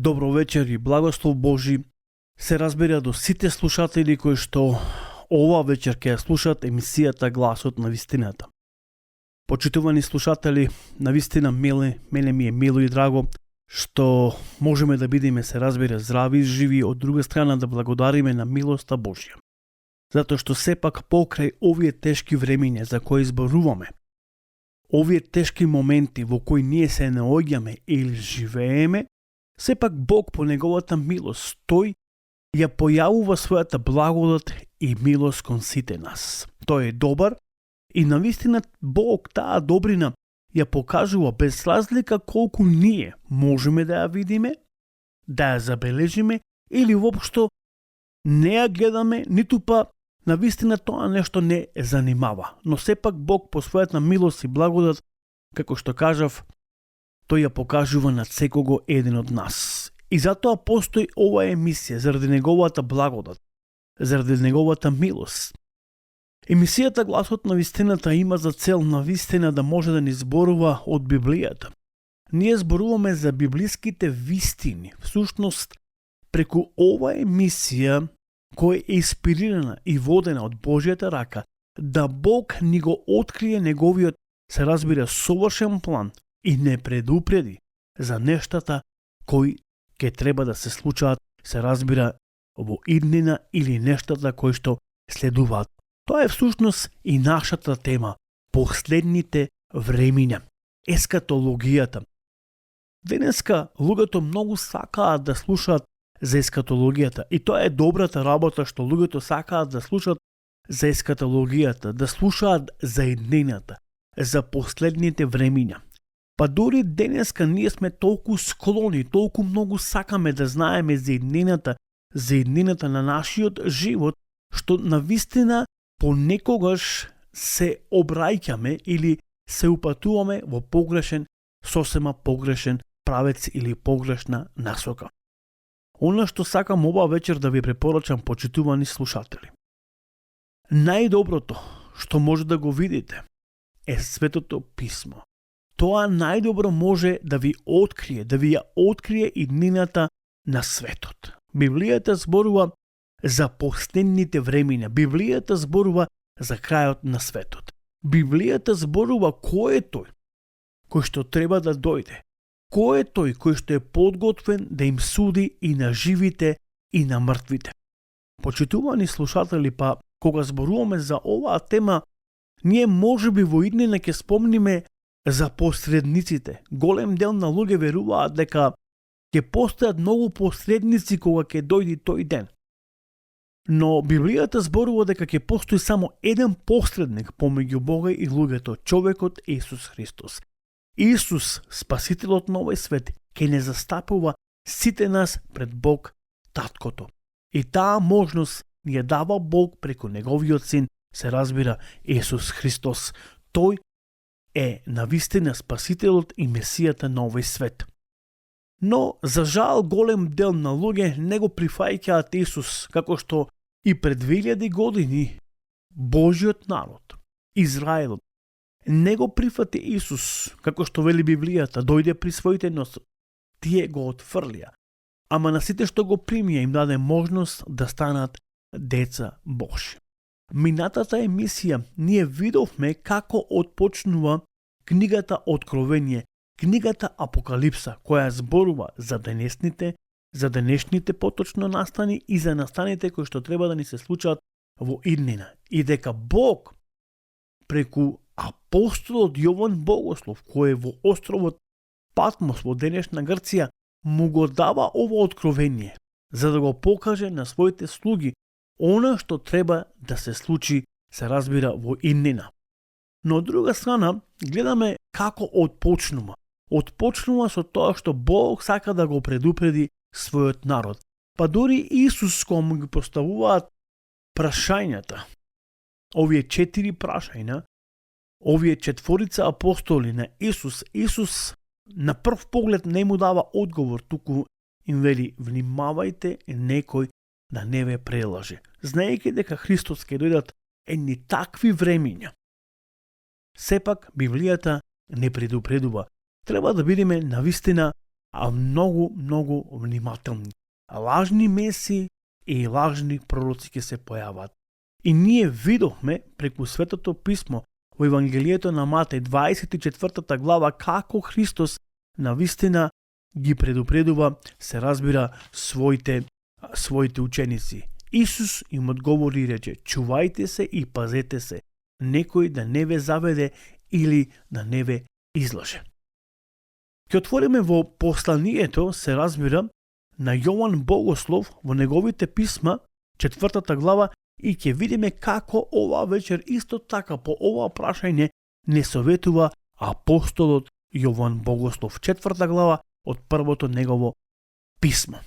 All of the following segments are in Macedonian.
Добро вечер и благослов Божи се разбира до сите слушатели кои што ова вечер ќе слушаат емисијата Гласот на вистината. Почитувани слушатели, навистина мене ми е мило и драго што можеме да бидеме се разбира здрави и живи, од друга страна да благодариме на милоста Божја. Затоа што сепак покрај овие тешки времиња за кои зборуваме, овие тешки моменти во кои ние се наоѓаме или живееме, сепак Бог по неговата милост, тој ја појавува својата благодат и милост кон сите нас. Тој е добар и навистина Бог таа добрина ја покажува без разлика колку ние можеме да ја видиме, да ја забележиме или воопшто не ја гледаме, ниту па навистина тоа нешто не занимава. Но сепак Бог по својата милост и благодат, како што кажав, тој ја покажува на секого еден од нас. И затоа постои оваа емисија заради неговата благодат, заради неговата милост. Емисијата Гласот на вистината има за цел навистина да може да ни зборува од Библијата. Ние зборуваме за библиските вистини. Всушност, преку оваа емисија, која е инспирирана и водена од Божјата рака, да Бог ни го открие неговиот, се разбира, совршен план и не предупреди за нештата кои ќе треба да се случаат, се разбира, во иднина или нештата кои што следуваат. Тоа е всушност и нашата тема, последните времиња, ескатологијата. Денеска луѓето многу сакаат да слушаат за ескатологијата и тоа е добрата работа што луѓето сакаат да слушаат за ескатологијата, да слушаат за иднината, за последните времиња. Па дори денеска ние сме толку склони, толку многу сакаме да знаеме за иднината на нашиот живот, што навистина понекогаш се обраќаме или се упатуваме во сосема погрешен правец или погрешна насока. Она што сакам ова вечер да ви препорачам, почитувани слушатели. Најдоброто што може да го видите е Светото писмо. Тоа најдобро може да ви ја открие иднината на светот. Библијата зборува за последните времиња. Библијата зборува за крајот на светот. Библијата зборува кој е тој кој што треба да дојде. Кој е тој кој што е подготвен да им суди и на живите и на мртвите. Почитувани слушатели, па кога зборуваме за оваа тема, ние можеби во иднина ќе спомниме за посредниците. Голем дел на луѓе веруваат дека ќе постојат многу посредници кога ќе дојде тој ден. Но Библијата зборува дека ќе постои само еден посредник помеѓу Бога и луѓето, човекот Исус Христос. Исус, спасителот на овој свет, ќе не застапува сите нас пред Бог Таткото. И таа можност ни ја дава Бог преку неговиот син, се разбира, Исус Христос. Тој е навистина спасителот и месијата на овој свет. Но, за жал, голем дел на луѓе не го прифаќаат Исус, како што и пред 2000 години Божјиот народ, Израелот, не го прифати Исус, како што вели Библијата, дојде при своите, но тие го отфрлија. Ама на сите што го примија им даде можност да станат деца Божји. Минатата емисија ние видовме како отпочнува книгата Откровение, книгата Апокалипса, која зборува за денешните поточно настани и за настаните кои што треба да ни се случат во иднина. И дека Бог преку апостолот Јован Богослов, кој е во островот Патмос во денешна Грција, му го дава ова откровение, за да го покаже на своите слуги она што треба да се случи, се разбира, во иднина. Но од друга страна, гледаме како отпочнува. Отпочнува со тоа што Бог сака да го предупреди својот народ. Па дори Исус, кога му ги поставуваат прашањата, овие 4 прашања, овие 4 апостоли на Исус на прв поглед не му дава одговор, туку им вели: внимавајте некој да не ве прелаже. Знаејќи дека Христос ќе дојдат едни такви времиња. Сепак Библијата не предупредува. Треба да бидеме навистина а многу внимателни. Лажни меси и лажни пророци ќе се појават. И ние видовме преку Светото писмо во Евангелието на Матеј 24 глава како Христос навистина ги предупредува, се разбира, своите ученици. Исус им одговори и рече: чувајте се и пазете се, некој да не ве заведе или да не ве излаже. Ќе отвориме во посланието, се разбира, на Јован Богослов во неговите писма, 4 глава, и ќе видиме како оваа вечер исто така по ова прашање не советува апостолот Јован Богослов, 4 глава од првото негово писмо.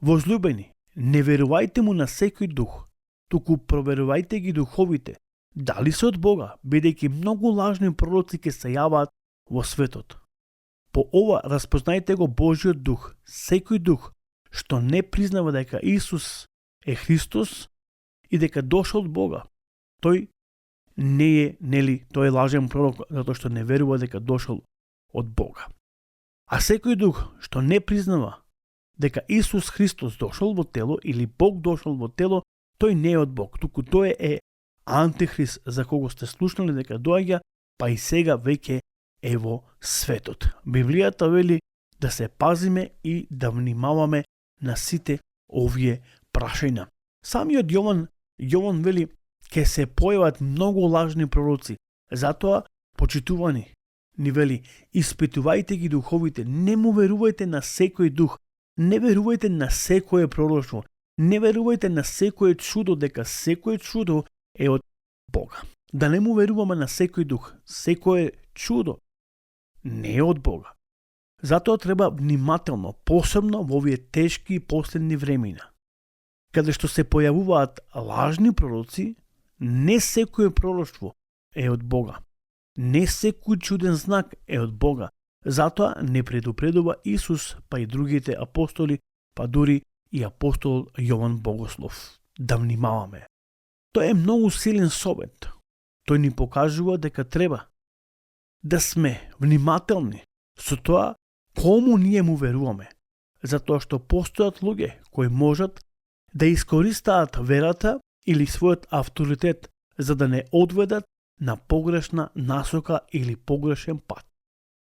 Возлюбени, не верувајте му на секој дух, туку проверувајте ги духовите, дали се од Бога, бидејќи многу лажни пророци ќе се јаваат во светот. По ова распознајте го Божиот дух. Секој дух што не признава дека Исус е Христос и дека дошол од Бога, тој не е, тој е лажен пророк, затоа што не верува дека дошол од Бога. А секој дух што не признава дека Исус Христос дошол во тело или Бог дошол во тело, тој не е од Бог, туку тој е антихрист за кого сте слушнали дека доаѓа, па и сега веќе е во светот. Библијата вели да се пазиме и да внимаваме на сите овие прашања. Самиот Јован вели ќе се појават многу лажни пророци, затоа почитувани ни вели: испитувајте ги духовите, не му верувајте на секој дух, не верувајте на секое пророштво, не верувајте на секое чудо, дека секое чудо е од Бога. Да не му веруваме на секој дух, секое чудо не е од Бога. Затоа треба внимателно, посебно во овие тешки и последни времена, каде што се појавуваат лажни пророци, не секое пророштво е од Бога. Не секој чуден знак е од Бога. Затоа не предупредува Исус, па и другите апостоли, па дури и апостол Јован Богослов. Да внимаваме. Тој е многу силен совет. Тој ни покажува дека треба да сме внимателни со тоа кому ние му веруваме, затоа што постојат луѓе кои можат да искористаат верата или својот авторитет за да не одведат на погрешна насока или погрешен пат.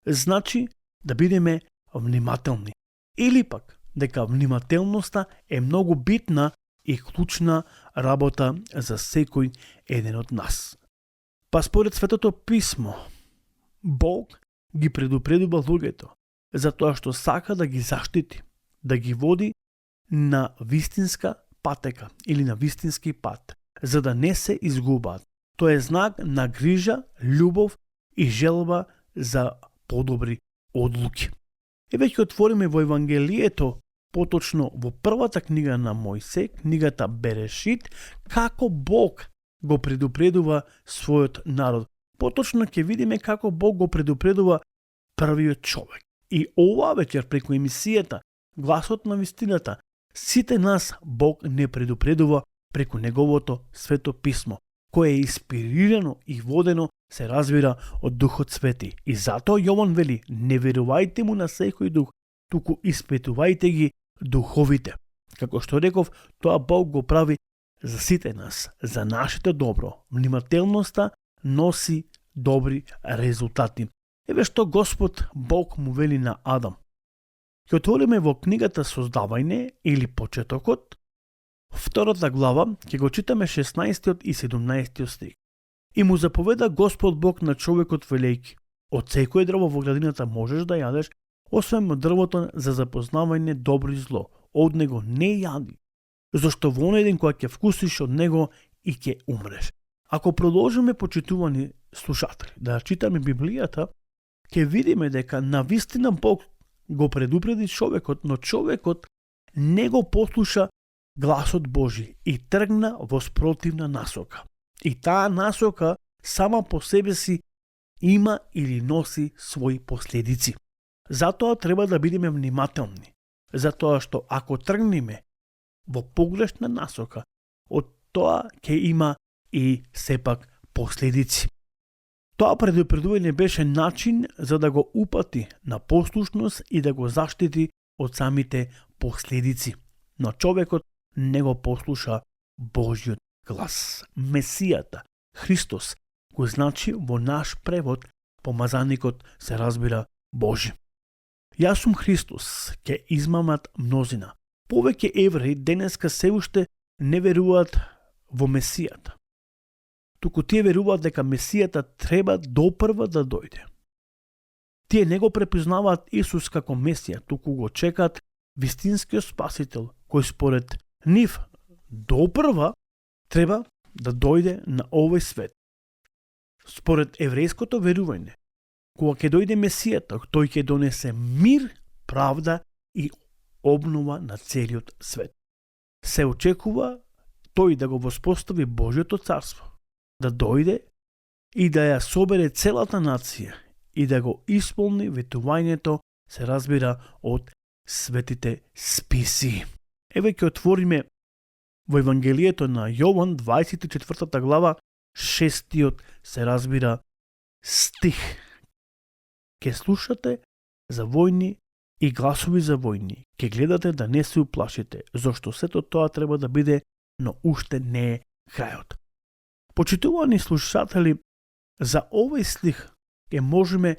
Значи да бидеме внимателни. Или пак дека внимателноста е многу битна и клучна работа за секој еден од нас. Па според Светото писмо, Бог ги предупредува луѓето затоа што сака да ги заштити, да ги води на вистинска патека или на вистински пат, за да не се изгубаат. Тоа е знак на грижа, љубов и желба за подобри одлуки. И веќе отвориме во Евангелието, поточно во првата книга на Мојсей, книгата Берешит, како Бог го предупредува својот народ. Поточно ќе видиме како Бог го предупредува првиот човек. И оваа вечер преку емисијата Гласот на вистината, сите нас Бог не предупредува преку неговото Свето писмо, кое е инспирирано и водено, се разбира, од Духот Свети. И затоа Јован вели: не верувајте му на секој дух, туку испитувајте ги духовите. Како што реков, тоа Бог го прави за сите нас, за нашето добро. Внимателноста носи добри резултати. Еве што Господ Бог му вели на Адам. Ќе отвориме во книгата Создавање или Почетокот, втората глава, ќе го читаме 16 и 17 стих. И му заповеда Господ Бог на човекот велејќи: од секое дрво во градината можеш да јадеш, освен од дрвото за запознавање добро и зло. Од него не јади, зашто во оној ден кога ќе вкусиш од него и ќе умреш. Ако продолжиме, почитувани слушатели, да читаме Библијата, ќе видиме дека навистина Бог го предупреди човекот, но човекот не го послуша гласот Божи и тргна во спротивна насока. И таа насока сама по себе си има или носи своји последици. Затоа треба да бидеме внимателни, затоа што ако тргнеме во погрешна насока, од тоа ќе има и сепак последици. Тоа предупредување беше начин за да го упати на послушност и да го заштити од самите последици. Но човекот не го послуша Божјиот глас. Месијата, Христос, го значи во наш превод помазаникот се разбира Божи. Јас сум Христос, ке измамат мнозина. Повеќе евреи денеска се уште не веруваат во Месијата. Туку тие веруваат дека Месијата треба допрва да дојде. Тие не го препознаваат Исус како Месија, туку го чекаат вистинскиот Спасител, кој според нив допрва треба да дојде на овој свет. Според еврејското верување, кога ќе дојде Месијата, тој ќе донесе мир, правда и обнова на целиот свет. Се очекува тој да го воспостави Божјото царство, да дојде и да ја собере целата нација и да го исполни ветувањето, се разбира, од светите списи. Еве ќе отвориме во Евангелието на Јован, 24 глава, 6 се разбира стих. Ке слушате за војни и гласови за војни, ке гледате да не се уплашите, зашто сето тоа треба да биде, но уште не е крајот. Почитувани слушатели, за овој стих ке можеме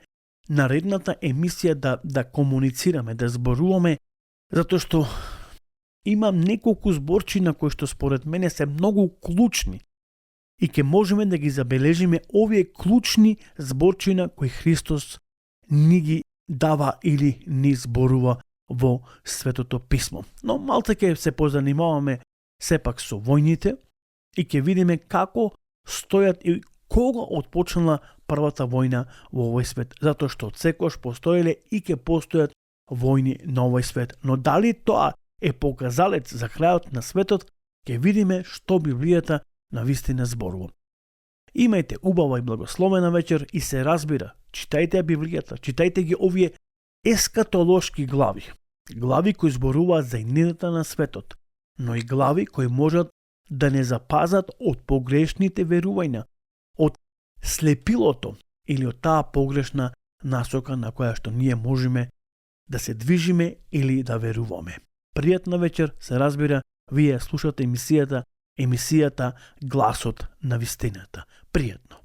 наредната емисија да комуницираме, да зборуваме, затоа што имам неколку зборчина кои што според мене се многу клучни и ке можеме да ги забележиме овие клучни зборчина кои Христос ни ги дава или ни зборува во Светото Писмо. Но малце ке се позанимаваме сепак со војните и ке видиме како стојат и кога отпочнала првата војна во овој свет, затоа што секојаш постоеле и ке постојат војни на овој свет. Но дали тоа е показалец за крајот на светот, ке видиме што Библијата навистина зборува. Имајте убава и благословена вечер и се разбира, читајте Библијата, читајте ги овие ескатолошки глави. Глави кои зборуваат за иднината на светот, но и глави кои можат да не запазат од погрешните верувања, од слепилото или од таа погрешна насока на која што ние можеме да се движиме или да веруваме. Пријатна вечер, се разбира, вие слушате емисијата Гласот на вистината. Пријатно.